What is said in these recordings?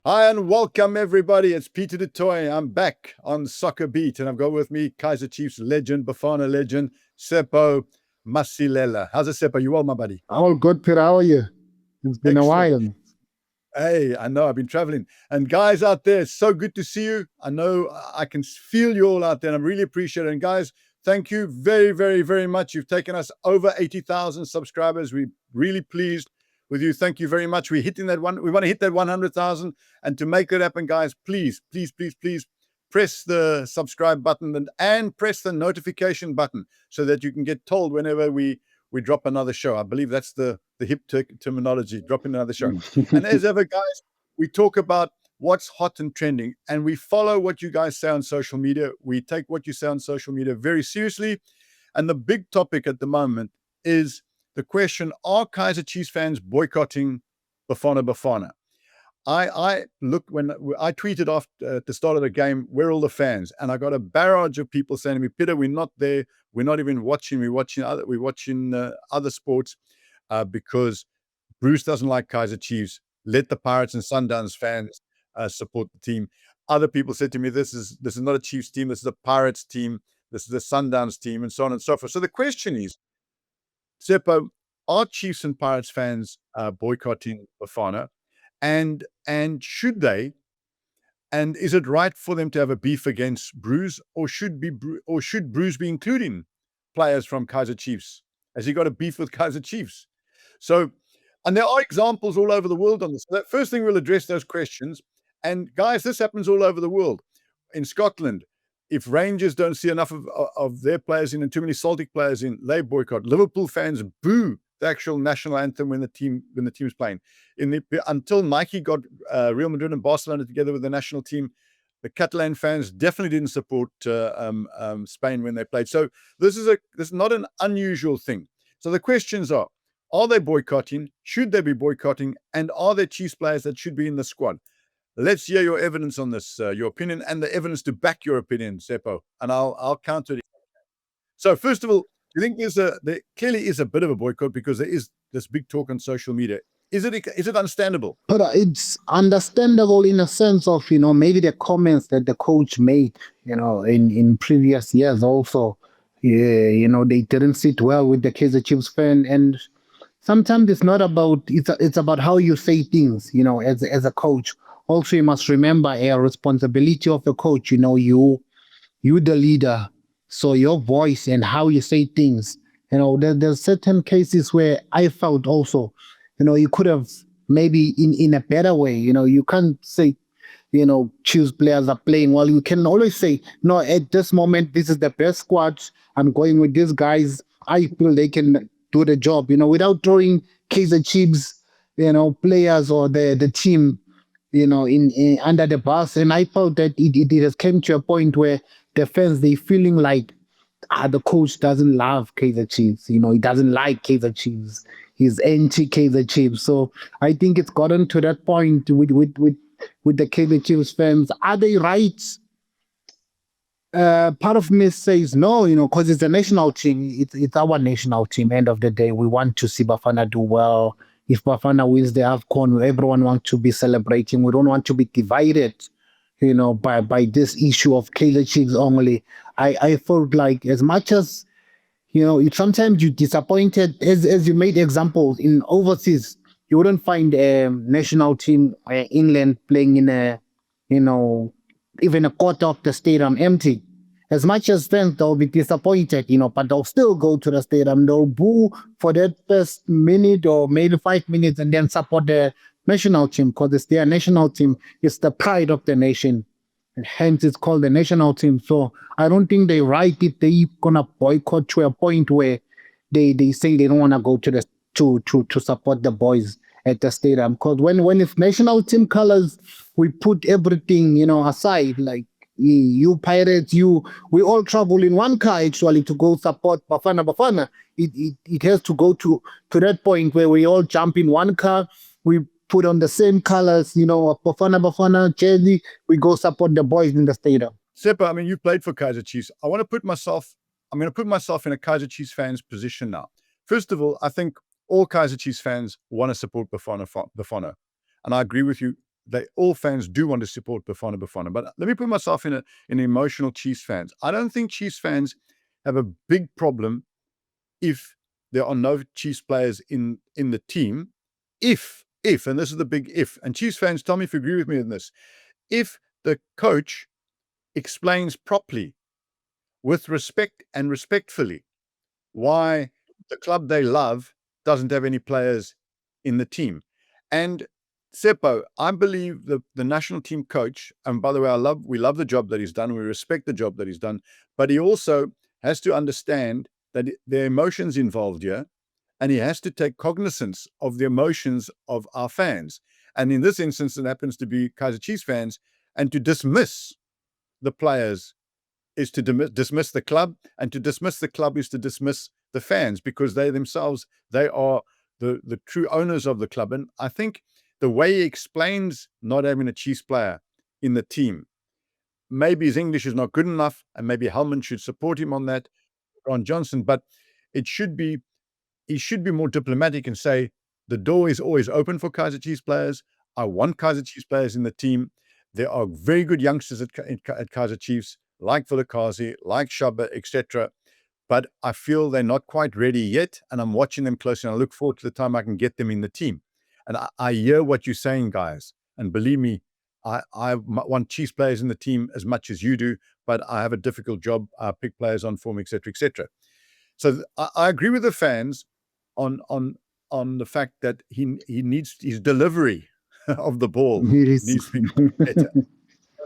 Hi and welcome everybody. It's Peter the Toy. I'm back on SoccerBeat and I've got with me Kaizer Chiefs legend, Bafana legend, Tsepo Masilela. How's it, Tsepo? You well, my buddy? All good, Peter. How are you? It's been a Excellent. while. Hey, I know I've been traveling. And guys out there, it's so good to see you. I know I can feel you all out there and I really appreciate it. And guys, thank you very, very, very much. You've taken us over 80,000 subscribers. We're really pleased with you. Thank you very much. We're hitting that one. We want to hit that 100,000. And to make that happen, guys, please, please, please, please press the subscribe button and press the notification button so that you can get told whenever we drop another show. I believe that's the hip terminology, dropping another show. And as ever, guys, we talk about what's hot and trending, and we follow what you guys say on social media. We take what you say on social media very seriously. And the big topic at the moment is the question, are Kaizer Chiefs fans boycotting Bafana Bafana? I look when I tweeted after at the start of the game, where are all the fans? And I got a barrage of people saying to me, Peter, we're not there. We're not even watching. We're watching other sports because Bruce doesn't like Kaizer Chiefs. Let the Pirates and Sundowns fans support the team. Other people said to me, this is not a Chiefs team. This is a Pirates team. This is a Sundowns team, and so on and so forth. So the question is, Tsepo, are Chiefs and Pirates fans boycotting Bafana? And should they? And is it right for them to have a beef against Bruce, or should Bruce be including players from Kaizer Chiefs? Has he got a beef with Kaizer Chiefs? So, and there are examples all over the world on this. So that first thing, we'll address those questions. And guys, this happens all over the world. In Scotland, if Rangers don't see enough of their players in and too many Celtic players in, they boycott. Liverpool fans boo the actual national anthem when the team's playing. Until Nike got Real Madrid and Barcelona together with the national team, the Catalan fans definitely didn't support Spain when they played. So this is not an unusual thing. So the questions are they boycotting? Should they be boycotting? And are there Chiefs players that should be in the squad? Let's hear your evidence on this, your opinion, and the evidence to back your opinion, Tsepo. And I'll counter it. So first of all, do you think there clearly is a bit of a boycott because there is this big talk on social media? Is it understandable? But it's understandable in a sense of, maybe the comments that the coach made, in previous years also. Yeah, they didn't sit well with the Kaizer Chiefs fan. And sometimes it's not about, it's about how you say things, as a coach. Also, you must remember a responsibility of a coach, you the leader. So your voice and how you say things, there's certain cases where I felt also, you could have maybe in a better way, you can't say, choose players are playing well. You can always say, no, at this moment, this is the best squad. I'm going with these guys. I feel they can do the job, without throwing Kaizer Chiefs, players or the team, in under the bus. And I felt that it has came to a point where the fans, they feeling like the coach doesn't love Kaizer Chiefs. He doesn't like Kaizer Chiefs. He's anti Kaizer Chiefs. So I think it's gotten to that point with the Kaizer Chiefs fans. Are they right? Part of me says no, because it's a national team. It's our national team. End of the day, we want to see Bafana do well. If Bafana wins the AFCON, everyone wants to be celebrating. We don't want to be divided, by this issue of Kaizer Chiefs only. I felt like as much as sometimes you're disappointed, as you made examples in overseas, you wouldn't find a national team England playing in even a quarter of the stadium empty. As much as fans, they'll be disappointed, but they'll still go to the stadium. They'll boo for that first minute or maybe 5 minutes and then support the national team because it's their national team. It's the pride of the nation. And hence, it's called the national team. So I don't think they right if they're going to boycott to a point where they say they don't want to go to the to support the boys at the stadium. Because when it's national team colors, we put everything aside. Like you pirates, we all travel in one car actually to go support Bafana Bafana. It has to go to that point where we all jump in one car. We put on the same colors, Bafana Bafana jersey. We go support the boys in the stadium. Tsepo, I mean, you played for Kaizer Chiefs. I'm going to put myself in a Kaizer Chiefs fan's position now. First of all, I think all Kaizer Chiefs fans want to support Bafana. And I agree with you. all fans do want to support Bafana Bafana. But let me put myself in an emotional Chiefs fans. I don't think Chiefs fans have a big problem if there are no Chiefs players in the team. If, and this is the big if, and Chiefs fans, tell me if you agree with me on this, if the coach explains properly, with respect and respectfully, why the club they love doesn't have any players in the team. And Tsepo, I believe the national team coach, and by the way, we love the job that he's done, we respect the job that he's done, but he also has to understand that there are emotions involved here, and he has to take cognizance of the emotions of our fans. And in this instance, it happens to be Kaizer Chiefs fans, and to dismiss the players is to dismiss the club, and to dismiss the club is to dismiss the fans, because they themselves, they are the true owners of the club. And I think the way he explains not having a Chiefs player in the team, maybe his English is not good enough, and maybe Hellman should support him on that, Ron Johnson, but he should be more diplomatic and say, the door is always open for Kaizer Chiefs players. I want Kaizer Chiefs players in the team. There are very good youngsters at Kaizer Chiefs, like Vilakazi, like Shabba, etc. But I feel they're not quite ready yet, and I'm watching them closely, and I look forward to the time I can get them in the team. And I hear what you're saying, guys, and believe me, I want Chiefs players in the team as much as you do, but I have a difficult job. I pick players on form, etc., etc. So I agree with the fans on the fact that he needs his delivery of the ball needs to be better.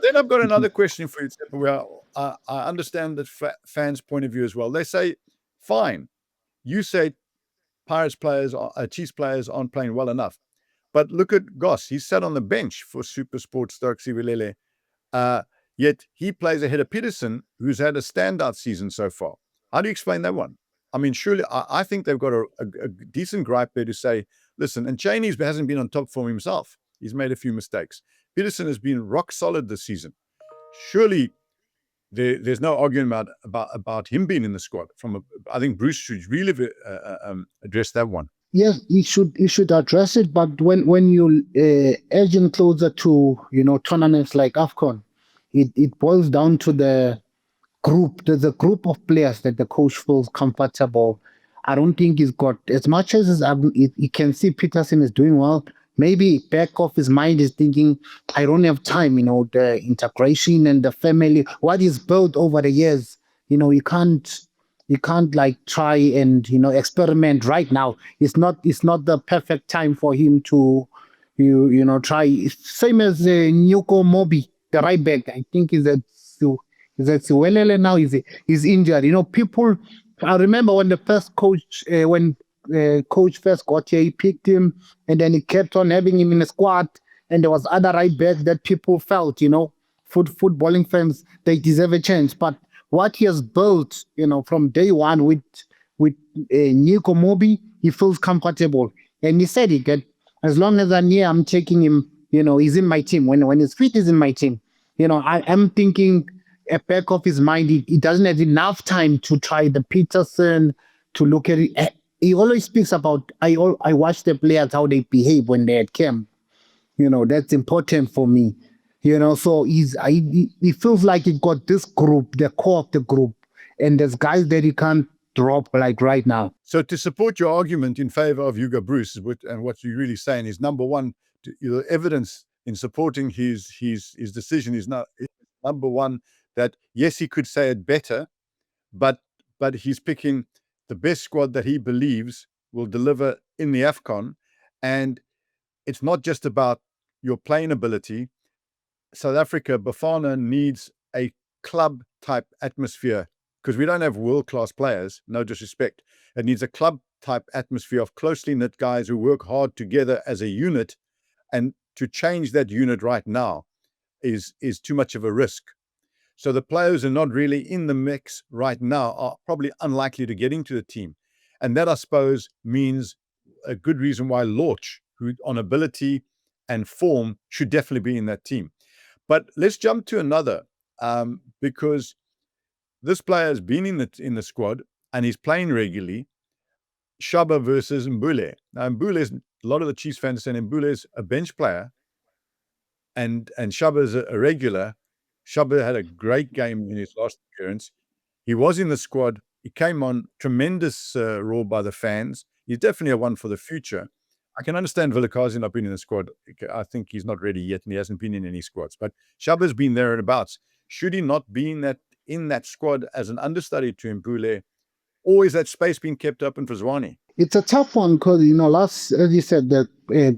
Then I've got another question for you, where I understand that fans' point of view as well. They say, fine, you say Pirates players, Chiefs players aren't playing well enough. But look at Goss. He sat on the bench for Super Sport Stokes Sivilele. Yet he plays ahead of Petersen, who's had a standout season so far. How do you explain that one? I mean, surely I think they've got a decent gripe there to say, listen, and Cheney hasn't been on top form himself. He's made a few mistakes. Petersen has been rock solid this season. Surely there's no argument about him being in the squad. I think Bruce should really address that one. Yes, he should address it. But when you edging closer to tournaments like AFCON, it boils down to the group. There's a group of players that the coach feels comfortable. I don't think he's got as much as he can see Petersen is doing well. Maybe back of his mind is thinking, I don't have time. The integration and the family, what is built over the years. You can't like try and experiment right now. It's not the perfect time for him to try. Same as Nyuko Mobi, the right back. I think is that Siwelele now is injured. People. I remember when the first coach when coach first got here, he picked him, and then he kept on having him in the squad. And there was other right backs that people felt, footballing fans, they deserve a chance. But what he has built, from day one with Nico Mobi, he feels comfortable, and he said it that as long as I'm here, I'm taking him. He's in my team. When his feet is in my team, I'm thinking at back of his mind, he doesn't have enough time to try the Petersen to look at it. He always speaks about I watch the players how they behave when they're at camp. That's important for me. So he feels like he got this group, the core of the group, and there's guys that he can't drop like right now. So to support your argument in favor of Hugo Broos, and what you're really saying is, number one, the evidence in supporting his decision is number one, that yes, he could say it better, but he's picking the best squad that he believes will deliver in the AFCON. And it's not just about your playing ability. South Africa, Bafana needs a club type atmosphere, because we don't have world-class players, no disrespect. It needs a club type atmosphere of closely knit guys who work hard together as a unit. And to change that unit right now is too much of a risk. So the players who are not really in the mix right now are probably unlikely to get into the team. And that, I suppose, means a good reason why Lorch, who on ability and form, should definitely be in that team. But let's jump to another, because this player has been in the squad and he's playing regularly. Shabba versus Bule. Now, Mbule, a lot of the Chiefs fans saying Mbule is a bench player. and Shabba's a regular. Shabba had a great game in his last appearance. He was in the squad. He came on, tremendous roar by the fans. He's definitely a one for the future. I can understand Vilakazi not being in the squad. I think he's not ready yet, and he hasn't been in any squads. But Shabba's been there and abouts. Should he not be in that squad as an understudy to Bule, or is that space being kept open for Zwane? It's a tough one because, last, as you said, the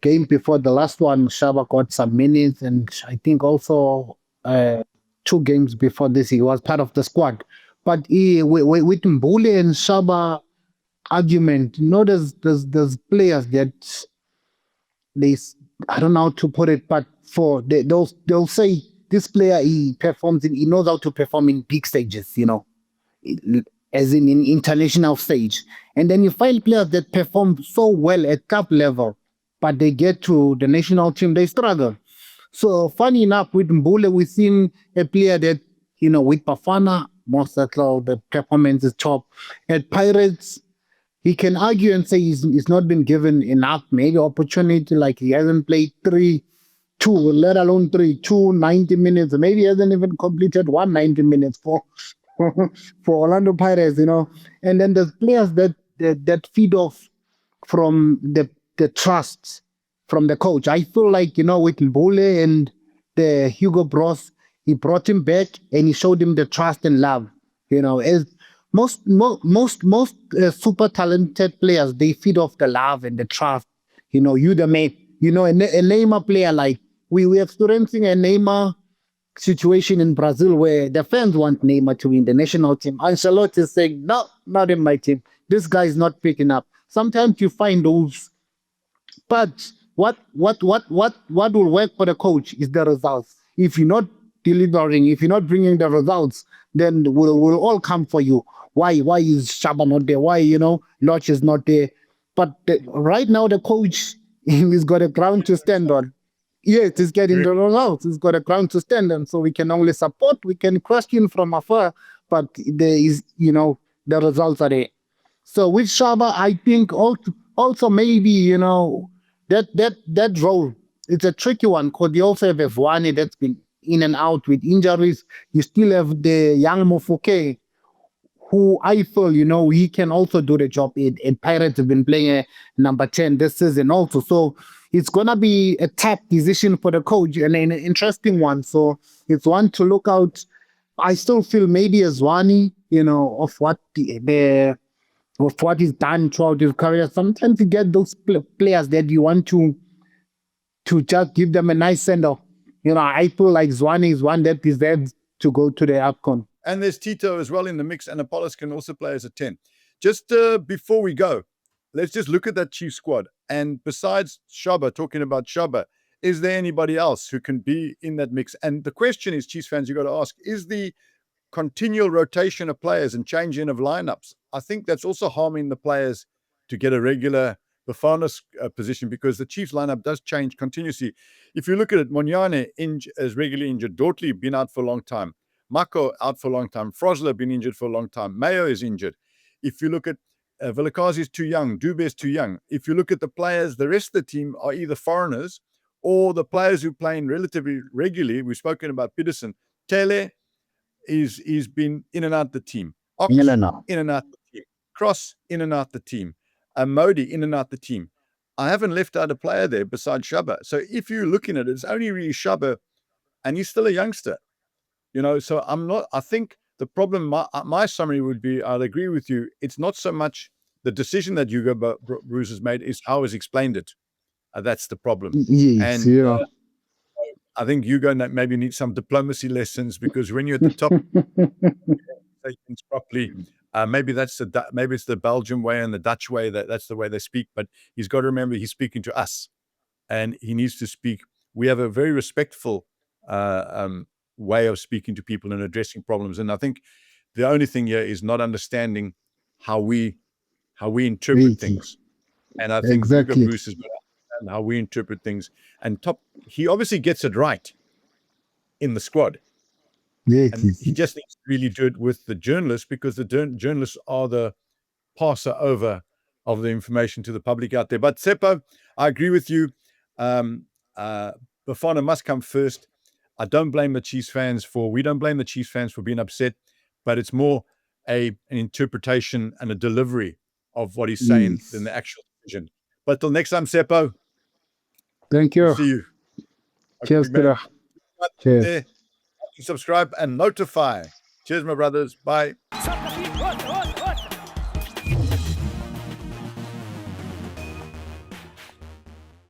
game before the last one, Shabba got some minutes, and I think also 2 games before this, he was part of the squad. But with Mbule and Shabba argument, there's players that they, I don't know how to put it, but they'll say this player, he knows how to perform in big stages, as in international stage. And then you find players that perform so well at cup level, but they get to the national team, they struggle. So funny enough, with Mbule, we've seen a player that, with Bafana, most of the performance is top. At Pirates, he can argue and say he's not been given enough, maybe opportunity, like he hasn't played let alone 90 minutes. Maybe he hasn't even completed 190 minutes for Orlando Pirates, And then there's players that feed off from the trust from the coach. I feel like, with Bule and the Hugo Broos, he brought him back and he showed him the trust and love. As most super talented players, they feed off the love and the trust. You the mate. A Neymar player, like we are experiencing a Neymar situation in Brazil where the fans want Neymar to be in the national team. Ancelotti is saying, no, not in my team. This guy is not picking up. Sometimes you find those, but what will work for the coach is the results. If you're not delivering, if you're not bringing the results, then will all come for you. Why is Shabba not there? Why Lodge is not there? But right now the coach he's got a ground to stand on. Yes, he's getting the results. He's got a ground to stand on. So we can only support, we can question from afar, but there is, the results are there. So with Shabba, I think also maybe, that role, it's a tricky one because you also have Zwane that's been in and out with injuries. You still have the young Mofoke, who I feel, he can also do the job. And Pirates have been playing a number 10 this season also. So it's going to be a tough decision for the coach and an interesting one. So it's one to look out. I still feel maybe a Zwane, of what of what he's done throughout his career. Sometimes you get those players that you want to just give them a nice send-off. I feel like Zwane is one that deserves to go to the AFCON. And there's Tito as well in the mix, and Apollos can also play as a 10. Just before we go, let's just look at that Chiefs squad. And besides Shabba, talking about Shabba, is there anybody else who can be in that mix? And the question is, Chiefs fans, you've got to ask, is the continual rotation of players and changing of lineups, I think that's also harming the players to get a regular Bafana position, because the Chiefs lineup does change continuously. If you look at it, Monyane is regularly injured. Dortley been out for a long time. Mako out for a long time. Frosler been injured for a long time. Mayo is injured. If you look at Vilakazi is too young. Dube is too young. If you look at the players, the rest of the team are either foreigners or the players who play in relatively regularly. We've spoken about Petersen. Tele he's been in and out the team. Ox, in and out the team. Cross, in and out the team. Modi, in and out the team. I haven't left out a player there besides Shabba. So if you're looking at it, it's only really Shabba, and he's still a youngster. So I think the problem, my summary would be, I'd agree with you, it's not so much the decision that Hugo Broos has made, is how he's explained it. That's the problem. Yes, and I think Hugo maybe needs some diplomacy lessons, because when you're at the top, say things properly. Maybe it's the Belgian way and the Dutch way, that's the way they speak. But he's got to remember he's speaking to us, and he needs to speak. We have a very respectful way of speaking to people and addressing problems. And I think the only thing here is not understanding how we interpret things. And I think Hugo Broos has got to understand how we interpret things. And he obviously gets it right in the squad. And he just needs to really do it with the journalists, because the journalists are the passer over of the information to the public out there. But Tsepo, I agree with you. Bafana must come first. I don't blame the Chiefs fans we don't blame the Chiefs fans for being upset, but it's more an interpretation and a delivery of what he's saying than the actual decision. But till next time, Tsepo, Thank we'll you. see you. Cheers, Okay, man. Peter. Cheers. There. Subscribe and notify. Cheers, my brothers. Bye.